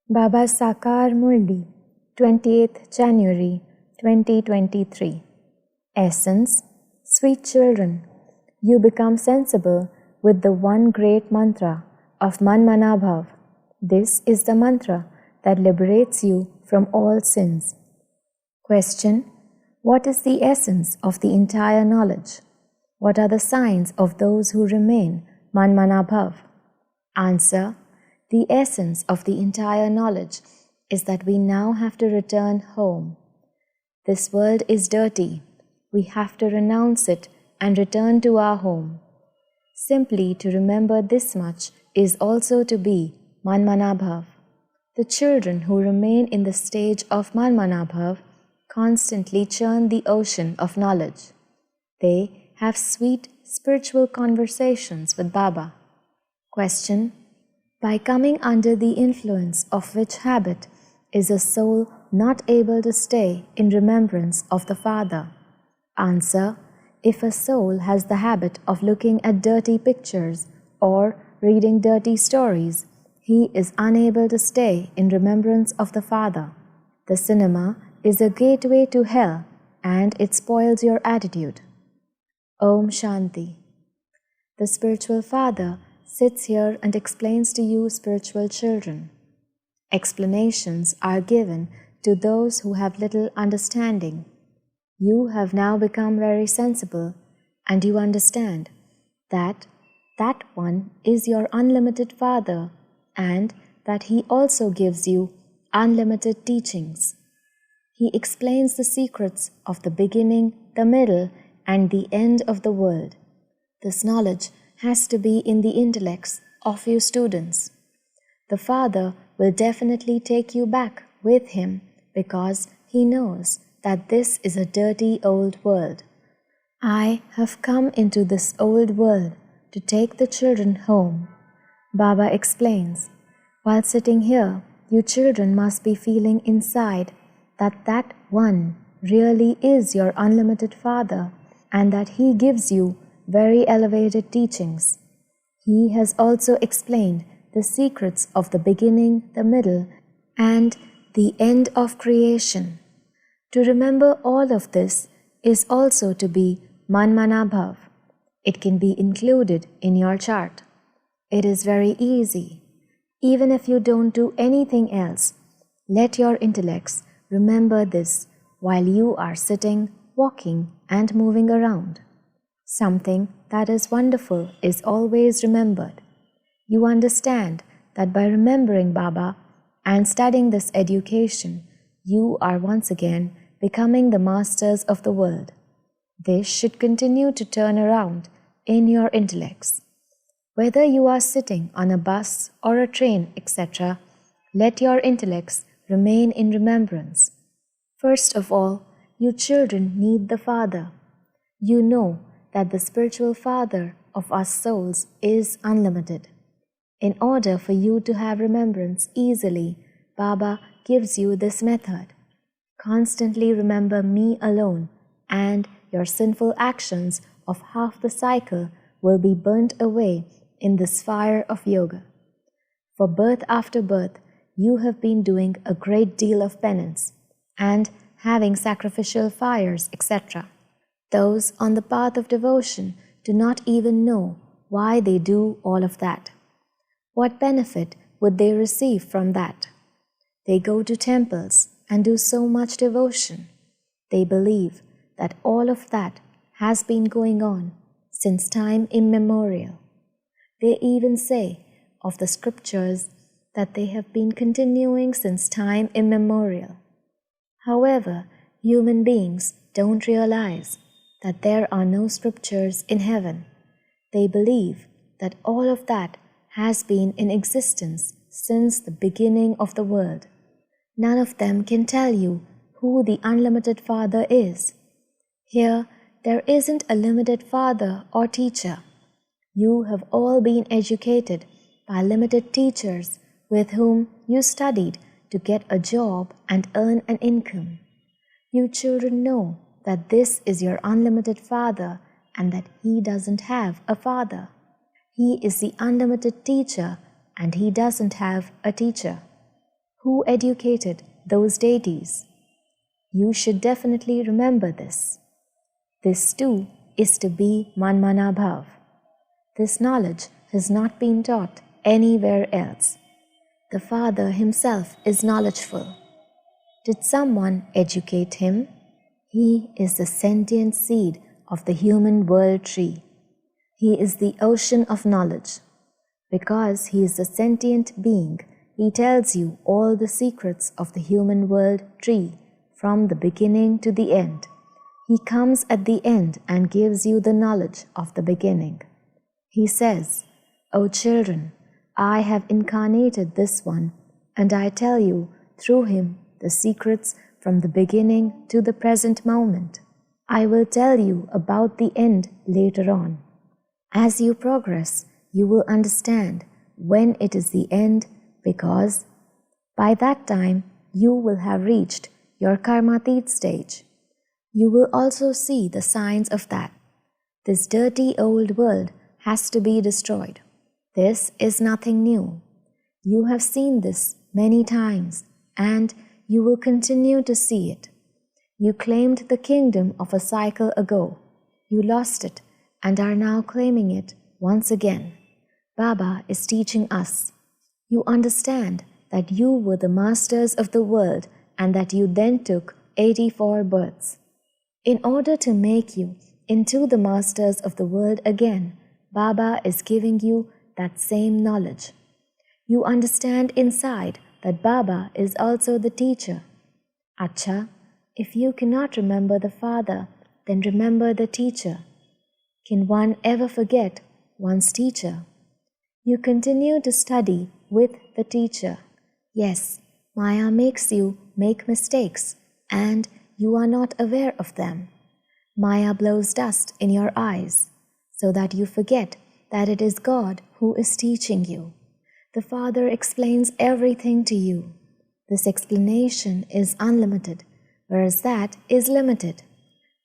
Baba Sakar Murli, 28th January 2023. Essence: Sweet children, you become sensible with the one great mantra of Manmanabhav. This is the mantra that liberates you from all sins. Question: what is the essence of the entire knowledge? What are the signs of those who remain Manmanabhav? Answer: the essence of the entire knowledge is that we now have to return home. This world is dirty. We have to renounce it and return to our home. Simply to remember this much is also to be Manmanabhav. The children who remain in the stage of Manmanabhav constantly churn the ocean of knowledge. They have sweet spiritual conversations with Baba. Question: by coming under the influence of which habit is a soul not able to stay in remembrance of the Father? Answer: if a soul has the habit of looking at dirty pictures or reading dirty stories, he is unable to stay in remembrance of the Father. The cinema is a gateway to hell and it spoils your attitude. Om Shanti. The spiritual father sits here and explains to you spiritual children. Explanations are given to those who have little understanding. You have now become very sensible and you understand that that one is your unlimited Father and that he also gives you unlimited teachings. He explains the secrets of the beginning, the middle, and the end of the world. This knowledge has to be in the intellects of you students. The Father will definitely take you back with him because he knows that this is a dirty old world. I have come into this old world to take the children home. Baba explains, while sitting here, you children must be feeling inside that that one really is your unlimited Father and that he gives you very elevated teachings. He has also explained the secrets of the beginning, the middle, and the end of creation. To remember all of this is also to be Manmanabhav. It can be included in your chart. It is very easy. Even if you don't do anything else, let your intellects remember this while you are sitting, walking, and moving around. Something that is wonderful is always remembered. You understand that by remembering Baba and studying this education, you are once again becoming the masters of the world. This should continue to turn around in your intellects. Whether you are sitting on a bus or a train, etc., let your intellects remain in remembrance. First of all, you children need the Father. You know that the spiritual Father of us souls is unlimited. In order for you to have remembrance easily, Baba gives you this method. Constantly remember me alone, and your sinful actions of half the cycle will be burnt away in this fire of yoga. For birth after birth, you have been doing a great deal of penance and having sacrificial fires, etc. Those on the path of devotion do not even know why they do all of that. What benefit would they receive from that? They go to temples and do so much devotion. They believe that all of that has been going on since time immemorial. They even say of the scriptures that they have been continuing since time immemorial. However, human beings don't realize that there are no scriptures in heaven. They believe that all of that has been in existence since the beginning of the world. None of them can tell you who the unlimited Father is. Here, there isn't a limited father or teacher. You have all been educated by limited teachers with whom you studied to get a job and earn an income. You children know that this is your unlimited Father and that he doesn't have a father. He is the unlimited teacher and he doesn't have a teacher. Who educated those deities? You should definitely remember this. This too is to be Manmana Bhav. This knowledge has not been taught anywhere else. The Father himself is knowledgeful. Did someone educate him? He is the sentient seed of the human world tree. He is the ocean of knowledge. Because he is a sentient being, he tells you all the secrets of the human world tree from the beginning to the end. He comes at the end and gives you the knowledge of the beginning. He says, "O children, I have incarnated this one, and I tell you through him the secrets from the beginning to the present moment. I will tell you about the end later on. As you progress, you will understand when it is the end, because by that time you will have reached your karmatit stage. You will also see the signs of that. This dirty old world has to be destroyed. This is nothing new. You have seen this many times, and you will continue to see it. You claimed the kingdom of a cycle ago. You lost it and are now claiming it once again. Baba is teaching us. You understand that you were the masters of the world and that you then took 84 births. In order to make you into the masters of the world again, Baba is giving you that same knowledge. You understand inside that Baba is also the teacher. Acha, if you cannot remember the Father, then remember the teacher. Can one ever forget one's teacher? You continue to study with the teacher. Yes, Maya makes you make mistakes, and you are not aware of them. Maya blows dust in your eyes, so that you forget that it is God who is teaching you. The Father explains everything to you. This explanation is unlimited, whereas that is limited.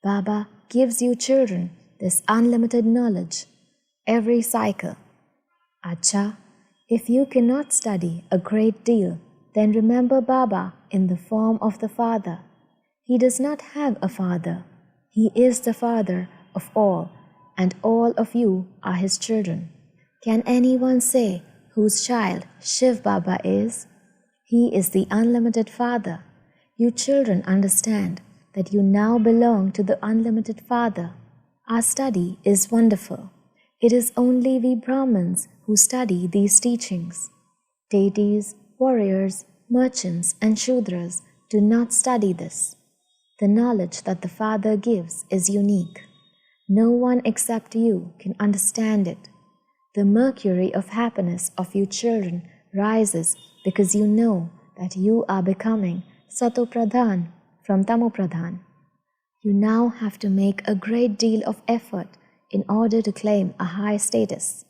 Baba gives you children this unlimited knowledge every cycle. Acha, if you cannot study a great deal, then remember Baba in the form of the Father. He does not have a father. He is the Father of all, and all of you are his children. Can anyone say whose child Shiv Baba is? He is the unlimited Father. You children understand that you now belong to the unlimited Father. Our study is wonderful. It is only we Brahmins who study these teachings. Deities, warriors, merchants, and Shudras do not study this. The knowledge that the Father gives is unique. No one except you can understand it. The mercury of happiness of you children rises because you know that you are becoming Sato Pradhan from Tamo Pradhan. You now have to make a great deal of effort in order to claim a high status.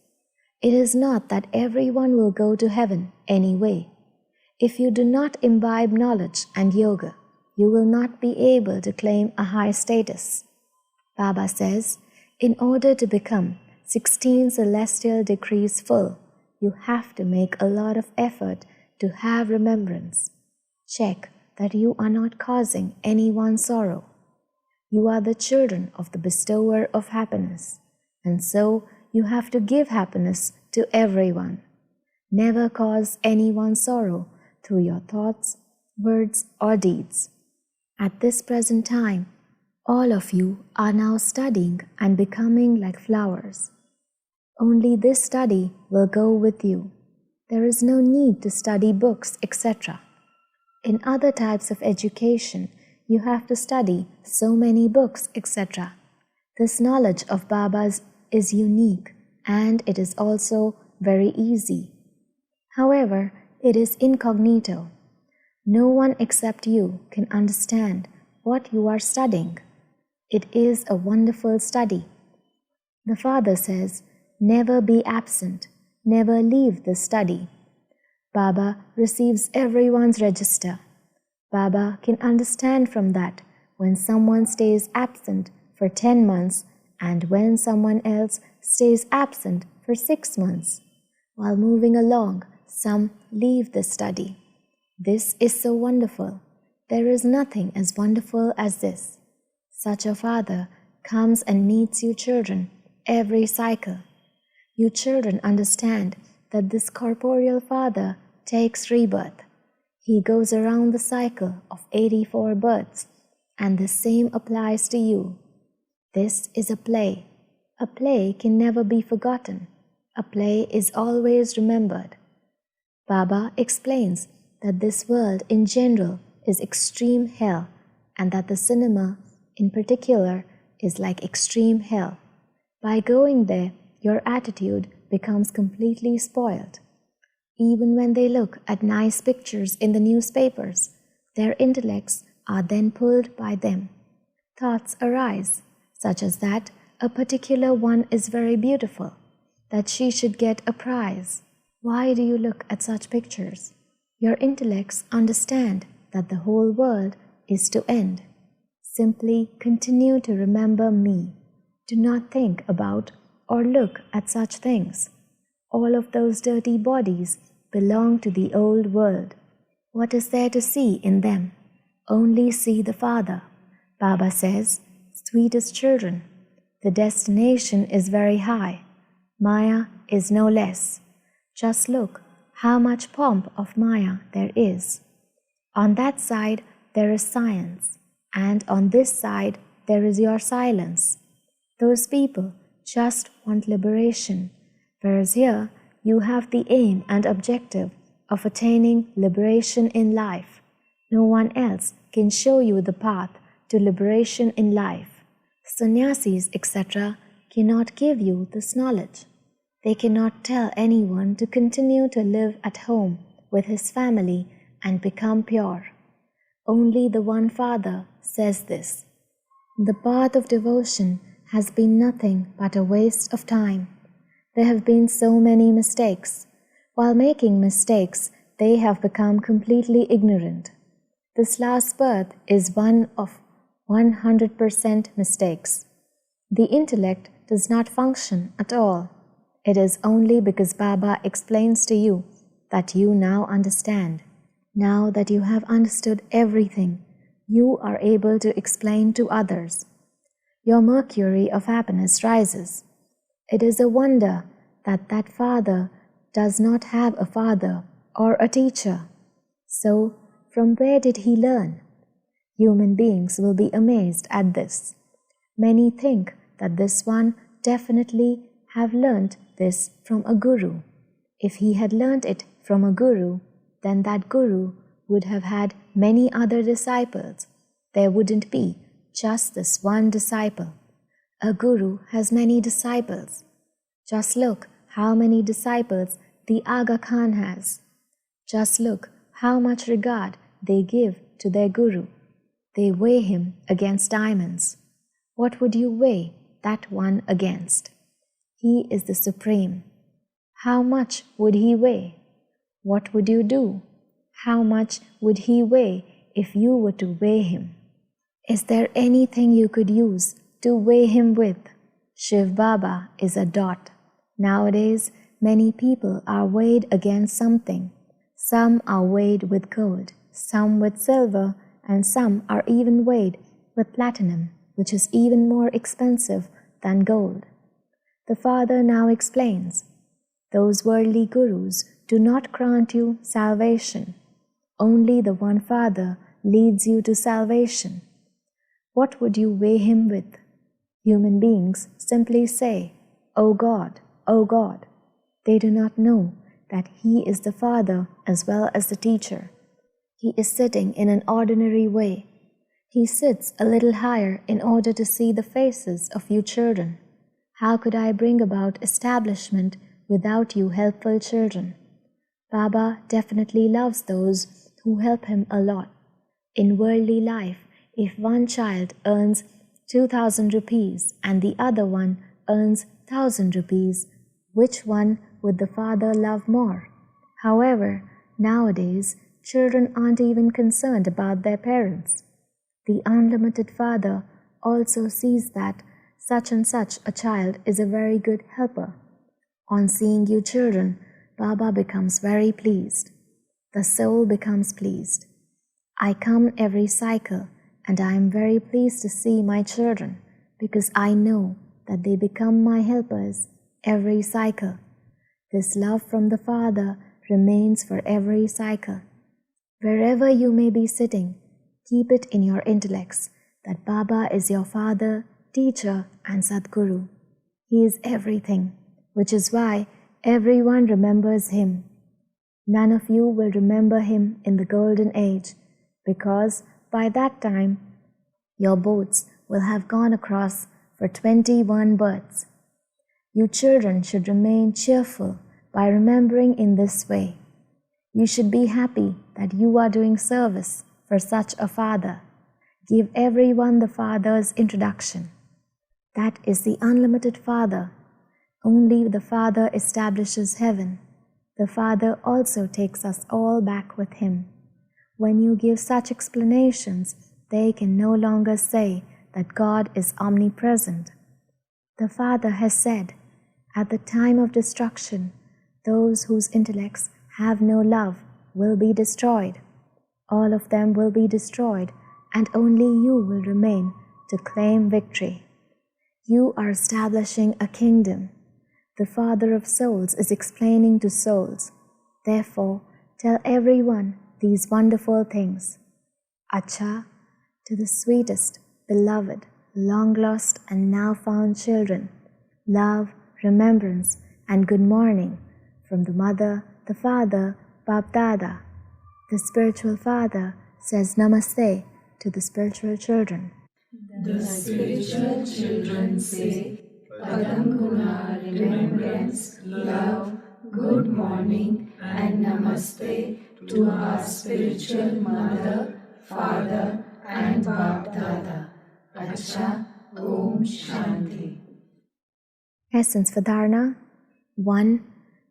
It is not that everyone will go to heaven anyway. If you do not imbibe knowledge and yoga, you will not be able to claim a high status. Baba says, in order to become 16 celestial degrees full, you have to make a lot of effort to have remembrance. Check that you are not causing anyone sorrow. You are the children of the bestower of happiness, and so you have to give happiness to everyone. Never cause anyone sorrow through your thoughts, words, or deeds. At this present time, all of you are now studying and becoming like flowers. Only this study will go with you. There is no need to study books, etc. In other types of education, you have to study so many books, etc. This knowledge of Baba's is unique, and it is also very easy. However, it is incognito. No one except you can understand what you are studying. It is a wonderful study. The Father says, never be absent, never leave the study. Baba receives everyone's register. Baba can understand from that when someone stays absent for 10 months and when someone else stays absent for 6 months. While moving along, some leave the study. This is so wonderful. There is nothing as wonderful as this. Such a father comes and meets you children every cycle. You children understand that this corporeal father takes rebirth. He goes around the cycle of 84 births, and the same applies to you. This is a play. A play can never be forgotten. A play is always remembered. Baba explains that this world in general is extreme hell, and that the cinema in particular is like extreme hell. By going there, your attitude becomes completely spoiled. Even when they look at nice pictures in the newspapers, their intellects are then pulled by them. Thoughts arise, such as that a particular one is very beautiful, that she should get a prize. Why do you look at such pictures? Your intellects understand that the whole world is to end. Simply continue to remember me. Do not think about or look at such things. All of those dirty bodies belong to the old world. What is there to see in them? Only see the Father. Baba says, sweetest children, the destination is very high. Maya is no less. Just look how much pomp of Maya there is. On that side there is science, and on this side there is your silence. Those people just want liberation, whereas here you have the aim and objective of attaining liberation in life. No one else can show you the path to liberation in life. Sannyasis, etc., cannot give you this knowledge. They cannot tell anyone to continue to live at home with his family and become pure. Only the one Father says this. The path of devotion has been nothing but a waste of time. There have been so many mistakes. While making mistakes, they have become completely ignorant. This last birth is one of 100% mistakes. The intellect does not function at all. It is only because Baba explains to you that you now understand. Now that you have understood everything, you are able to explain to others. Your mercury of happiness rises. It is a wonder that that father does not have a father or a teacher. So, from where did he learn? Human beings will be amazed at this. Many think that this one definitely have learnt this from a guru. If he had learnt it from a guru, then that guru would have had many other disciples. There wouldn't be just this one disciple. A guru has many disciples. Just look how many disciples the Aga Khan has. Just look how much regard they give to their guru. They weigh him against diamonds. What would you weigh that one against? He is the Supreme. How much would he weigh? What would you do? How much would he weigh if you were to weigh him? Is there anything you could use to weigh him with? Shiv Baba is a dot. Nowadays, many people are weighed against something. Some are weighed with gold, some with silver, and some are even weighed with platinum, which is even more expensive than gold. The Father now explains, those worldly gurus do not grant you salvation. Only the one Father leads you to salvation. What would you weigh him with? Human beings simply say, "O God, O God." They do not know that He is the Father as well as the teacher. He is sitting in an ordinary way. He sits a little higher in order to see the faces of you children. How could I bring about establishment without you helpful children? Baba definitely loves those who help him a lot. In worldly life, if one child earns 2,000 rupees and the other one earns 1,000 rupees, which one would the father love more? However, nowadays, children aren't even concerned about their parents. The unlimited Father also sees that such and such a child is a very good helper. On seeing you children, Baba becomes very pleased. the soul becomes pleased. I come every cycle, and I am very pleased to see my children, because I know that they become my helpers every cycle. This love from the Father remains for every cycle. Wherever you may be sitting, keep it in your intellects that Baba is your Father, Teacher, and Sadguru. He is everything, which is why everyone remembers Him. None of you will remember Him in the golden age, because by that time your boats will have gone across for 21 births. You children should remain cheerful by remembering in this way. You should be happy that you are doing service for such a Father. Give everyone the Father's introduction. That is the unlimited Father. Only the Father establishes heaven. The Father also takes us all back with Him. When you give such explanations, they can no longer say that God is omnipresent. The Father has said, at the time of destruction, those whose intellects have no love will be destroyed. All of them will be destroyed, and only you will remain to claim victory. You are establishing a kingdom. The Father of souls is explaining to souls. Therefore, tell everyone these wonderful things. Acha, to the sweetest, beloved, long-lost and now-found children, love, remembrance, and good morning from the Mother, the Father, BapDada. The spiritual Father says Namaste to the spiritual children. The spiritual children say Padam Guna, remembrance, love, good morning, and Namaste to our spiritual Mother, Father, and BapDada. Acha, Om Shanti. Essence for Dharana. 1.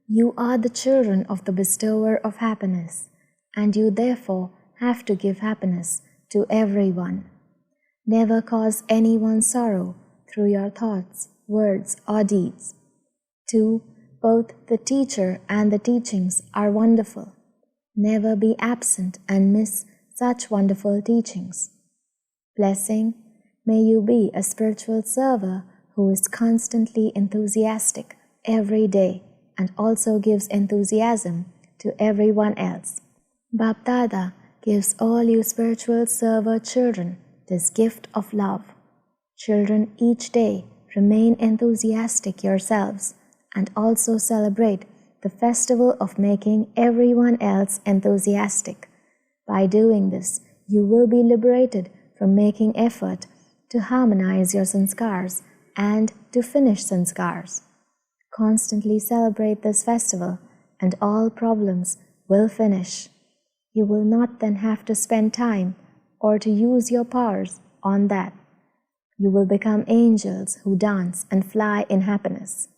You are the children of the bestower of happiness, and you therefore have to give happiness to everyone. Never cause anyone sorrow through your thoughts, words, or deeds. 2. Both the teacher and the teachings are wonderful. Never be absent and miss such wonderful teachings. Blessing. May you be a spiritual server who is constantly enthusiastic every day and also gives enthusiasm to everyone else. BapDada gives all you spiritual server children this gift of love. Children, each day remain enthusiastic yourselves and also celebrate the festival of making everyone else enthusiastic. By doing this, you will be liberated from making effort to harmonize your sanskars and to finish sanskars. Constantly celebrate this festival and all problems will finish. You will not then have to spend time or to use your powers on that. You will become angels who dance and fly in happiness.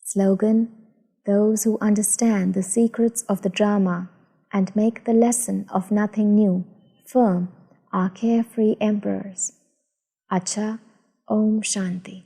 Slogan: those who understand the secrets of the drama and make the lesson of nothing new firm are carefree emperors. Acha, Om Shanti.